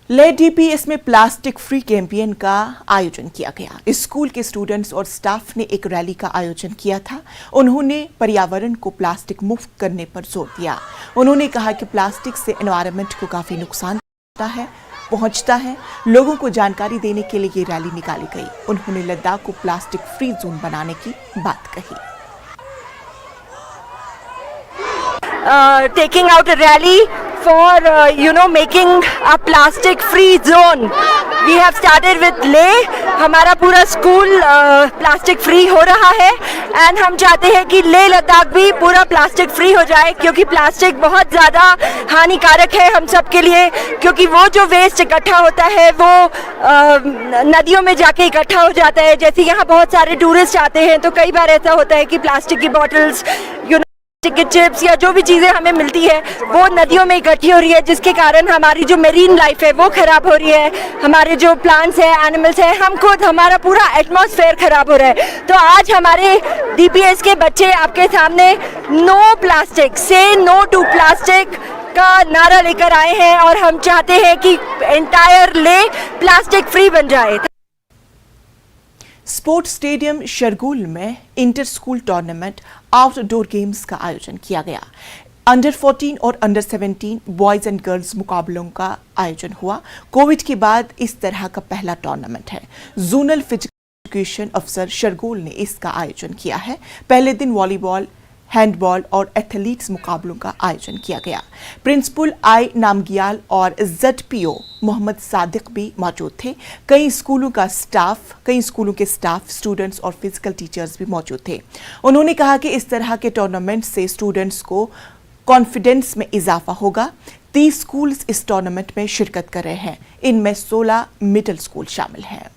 ले डीपीएस में plastic free campaign का आयोजन किया गया। स्कूल के स्टूडेंट्स और स्टाफ ने एक रैली का आयोजन किया था। उन्होंने पर्यावरण को प्लास्टिक मुक्त करने पर जोर दिया। उन्होंने कहा कि प्लास्टिक से एनवायरनमेंट को काफी नुकसान पहुंचता है। लोगों को जानकारी देने के लिए ये रैली निकाली गई। उन्होंने लद्दाख को प्लास्टिक फ्री जोन बनाने की बात कही। Taking out a rally for making a plastic free zone. We have started with Leh. हमारा पूरा स्कूल प्लास्टिक फ्री हो रहा है एंड हम चाहते हैं कि लेह लद्दाख भी पूरा प्लास्टिक फ्री हो जाए, क्योंकि प्लास्टिक बहुत ज़्यादा हानिकारक है हम सब के लिए। क्योंकि वो जो वेस्ट इकट्ठा होता है वो नदियों में जाके इकट्ठा हो जाता है। जैसे यहाँ बहुत सारे टूरिस्ट आते हैं तो कई बार ऐसा होता है कि प्लास्टिक की बॉटल्स, के चिप्स या जो भी चीज़ें हमें मिलती है वो नदियों में इकट्ठी हो रही है, जिसके कारण हमारी जो मेरीन लाइफ है वो खराब हो रही है। हमारे जो प्लांट्स है, एनिमल्स है, हम खुद, हमारा पूरा एटमॉस्फेयर खराब हो रहा है। तो आज हमारे डीपीएस के बच्चे आपके सामने नो प्लास्टिक, से नो टू प्लास्टिक का नारा लेकर आए हैं और हम चाहते हैं कि एंटायर लेह प्लास्टिक फ्री बन जाए। स्पोर्ट्स स्टेडियम शरगुल में inter school tournament outdoor games का आयोजन किया गया। अंडर 14 और अंडर 17 बॉयज एंड गर्ल्स मुकाबलों का आयोजन हुआ। कोविड के बाद इस तरह का पहला टूर्नामेंट है। जोनल फिजिकल एजुकेशन अफसर शरगुल ने इसका आयोजन किया है। पहले दिन वॉलीबॉल, हैंडबॉल और एथलीट्स मुकाबलों का आयोजन किया गया। प्रिंसिपल आई नामगियाल और ZPO मोहम्मद सादिक भी मौजूद थे। कई स्कूलों के स्टाफ, स्टूडेंट्स और फिजिकल टीचर्स भी मौजूद थे। उन्होंने कहा कि इस तरह के टूर्नामेंट से स्टूडेंट्स को कॉन्फिडेंस में इजाफा होगा। 30 स्कूल्स इस टूर्नामेंट में शिरकत कर रहे हैं। इनमें 16 मिडिल स्कूल शामिल हैं।